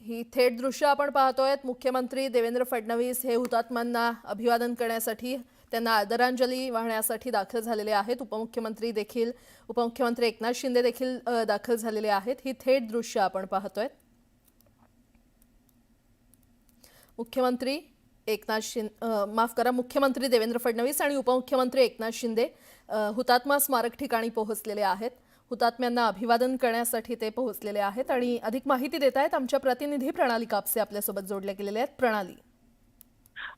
ही थेट दृश्य आपण पाहतोय। मुख्यमंत्री देवेंद्र फडणवीस हे हुतात्म्यांना अभिवादन करण्यासाठी, त्यांना आदरांजली वाहण्यासाठी दाखल झालेले आहेत। उपमुख्यमंत्री एकनाथ शिंदे देखील दाखल झालेले आहेत। ही थेट दृश्य आपण पाहतोय। मुख्यमंत्री देवेंद्र फडणवीस आणि उपमुख्यमंत्री एकनाथ शिंदे हुतात्मा स्मारक ठिकाणी पोहोचलेले आहेत। हुतात्म्यांना अभिवादन करण्यासाठी ते पोहोचलेले आहेत आणि अधिक माहिती देत आहेत आमच्या प्रतिनिधी प्रणाली कापसे आपल्यासोबत जोडले गेलेले आहेत। प्रणाली,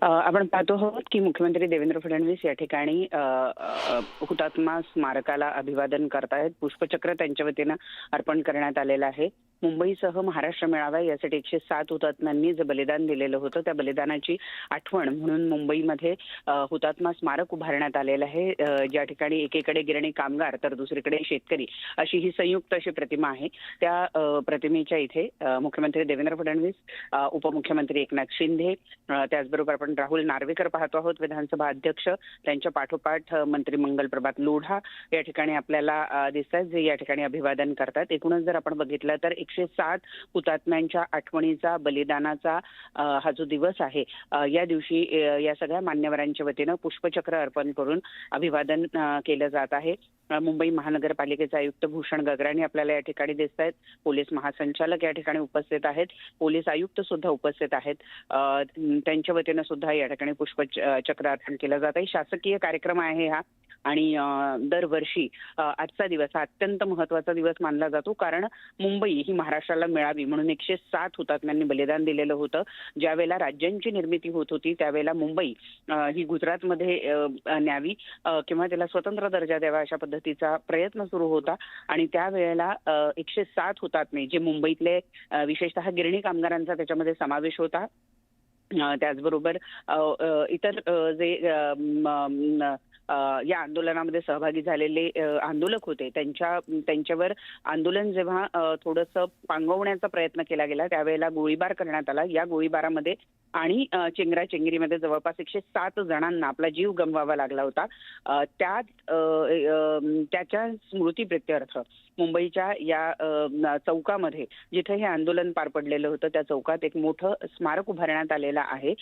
आपण पाहतो आहोत की मुख्यमंत्री देवेंद्र फडणवीस या ठिकाणी हुतात्मा स्मारकाला अभिवादन करतायत। पुष्पचक्र त्यांच्या वतीनं अर्पण करण्यात आलेलं आहे। मुंबईसह महाराष्ट्र मेळावा यासाठी 107 हुतात्म्यांनी जे बलिदान दिलेलं होतं त्या बलिदानाची आठवण म्हणून मुंबईमध्ये हुतात्मा स्मारक उभारण्यात आलेलं आहे। ज्या ठिकाणी एकीकडे गिरणी कामगार तर दुसरीकडे शेतकरी अशी ही संयुक्त अशी प्रतिमा आहे। त्या प्रतिमेच्या इथे मुख्यमंत्री देवेंद्र फडणवीस, उपमुख्यमंत्री एकनाथ शिंदे, त्याचबरोबर आपण राहुल नार्वेकर पाहतो आहोत, विधानसभा अध्यक्ष, त्यांच्या पाठोपाठ मंत्री मंगल प्रभात लोढा या ठिकाणी आपल्याला दिसतात, जे या ठिकाणी अभिवादन करतात। एकूणच जर आपण बघितलं तर 107 हुतात्म्यांच्या आठवणीचा, बलिदानाचा हा जो दिवस आहे, या दिवशी या सगळ्या मान्यवरांच्या वतीनं पुष्पचक्र अर्पण करून अभिवादन केलं जात आहे। मुंबई महानगरपालिकेचे आयुक्त भूषण गगराणी आपल्याला या ठिकाणी दिसत आहेत। पोलीस महासंचालक या ठिकाणी उपस्थित आहेत। पोलीस आयुक्त सुद्धा उपस्थित आहेत। त्यांच्या वतीनं सुद्धा या ठिकाणी पुष्पचक्र अर्पण केलं जात आहे। शासकीय कार्यक्रम आहे हा आणि दरवर्षी आजचा दिवस हा अत्यंत महत्त्वाचा दिवस मानला जातो, कारण मुंबई ही महाराष्ट्राला मिळावी म्हणून 107 हुतात्म्यांनी बलिदान दिलेलं होतं। ज्यावेळेला राज्यांची निर्मिती होत होती त्यावेळेला मुंबई ही गुजरातमध्ये न्यावी किंवा त्याला स्वतंत्र दर्जा द्यावा अशा पद्धतीचा प्रयत्न सुरू होता आणि त्यावेळेला 107 हुतात्मे जे मुंबईतले विशेषतः गिरणी कामगारांचा त्याच्यामध्ये समावेश होता। त्याचबरोबर इतर जे या आंदोलनामध्ये सहभागी झालेले आंदोलक होते त्यांच्यावर आंदोलन जेव्हा थोडंसं पांगवण्याचा प्रयत्न केला गेला त्यावेळेला गोळीबार करण्यात आला। या गोळीबारामध्ये आणि चेंगराचेंगरीमध्ये जवळपास 107 जणांना आपला जीव गमवावा लागला होता। त्याच्या स्मृतीप्रित्यर्थ मुंबईच्या या चौकामध्ये जिथे हे आंदोलन पार पडलेलं होतं त्या चौकात एक मोठं स्मारक उभारण्यात आलेलं आहे,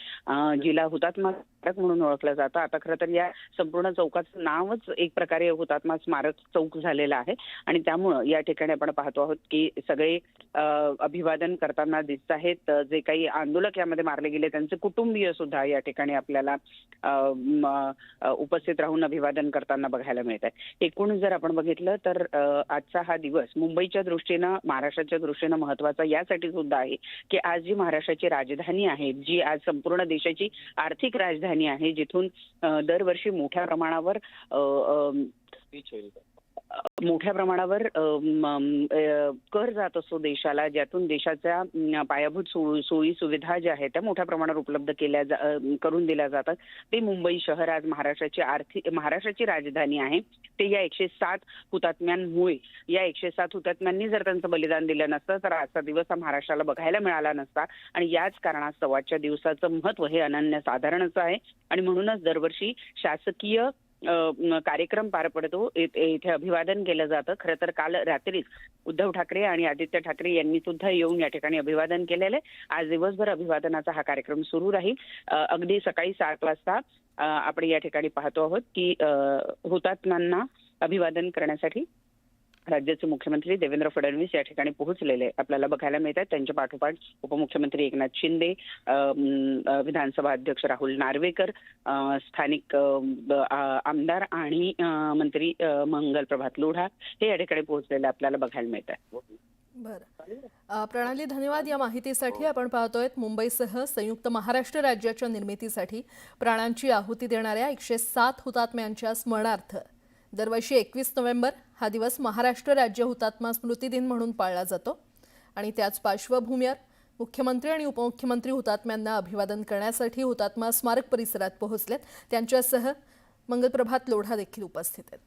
जिला हुतात्मा स्मारक म्हणून ओळखलं जातं। आता खरं तर या संपूर्ण चौकाचं नावच एक प्रकारे हुतात्मा स्मारक चौक झालेलं आहे आणि त्यामुळं या ठिकाणी आपण पाहतो आहोत की सगळे अभिवादन करताना दिसत आहेत। जे काही आंदोलक यामध्ये मारले गेले त्यांचे कुटुंबीय सुद्धा या ठिकाणी आपल्याला उपस्थित राहून अभिवादन करताना बघायला मिळत आहे। एकूण जर आपण बघितलं तर आजचा हा दिवस मुंबईच्या दृष्टीनं, महाराष्ट्राच्या दृष्टीनं महत्त्वाचा यासाठी सुद्धा आहे की आज जी महाराष्ट्राची राजधानी आहे, जी आज संपूर्ण देशाची आर्थिक राजधानी आहे, जिथून दरवर्षी मोठ्या प्रमाणावर कर जात असतो देशाला, ज्यातून देशाच्या पायाभूत सोयी सुविधा ज्या आहेत त्या मोठ्या प्रमाणावर उपलब्ध करून दिल्या जातात। ते मुंबई शहर आज महाराष्ट्राची राजधानी आहे। ते या 107 हुतात्म्यांमुळे, या 107 हुतात्म्यांनी जर त्यांचं बलिदान दिलं नसतं तर आजचा दिवस हा महाराष्ट्राला बघायला मिळाला नसता आणि याच कारणास्तव आजच्या दिवसाचं महत्त्व हे अनन्यसाधारणच आहे आणि म्हणूनच दरवर्षी शासकीय कार्यक्रम पार पडतो, इथे अभिवादन केलं जातं। खरं तर काल रात्रीच उद्धव ठाकरे आणि आदित्य ठाकरे यांनी सुद्धा येऊन या ठिकाणी अभिवादन केलेलं आहे। आज दिवसभर अभिवादनाचा हा कार्यक्रम सुरू राहील। अगदी सकाळी 7 वाजता आपण या ठिकाणी पाहतो आहोत की हुतात्म्यांना अभिवादन करण्यासाठी राज्याचे मुख्यमंत्री देवेंद्र फडणवीस या ठिकाणी पोहोचलेले आपल्याला बघायला मिळतात। त्यांच्या पाठोपाठ उपमुख्यमंत्री एकनाथ शिंदे, विधानसभा अध्यक्ष राहुल नार्वेकर, स्थानिक आमदार आणि मंत्री मंगल प्रभात लोढा हे या ठिकाणी पोहोचलेले आपल्याला बघायला मिळतात। बरं प्रणाली, धन्यवाद या माहितीसाठी। आपण पाहतोय मुंबईसह संयुक्त महाराष्ट्र राज्याच्या निर्मितीसाठी प्राणांची आहुती देणाऱ्या 107 हुतात्म्यांच्या स्मरणार्थ दरवर्षी 21 नोव्हेंबर हा दिवस महाराष्ट्र राज्य हुतात्मा स्मृती दिन म्हणून पाळला जातो आणि त्याच पार्श्वभूमीवर मुख्यमंत्री आणि उपमुख्यमंत्री हुतात्म्यांना अभिवादन करण्यासाठी हुतात्मा स्मारक परिसरात पोहोचलेत। त्यांच्यासह मंगल प्रभात लोढा देखील उपस्थित आहेत।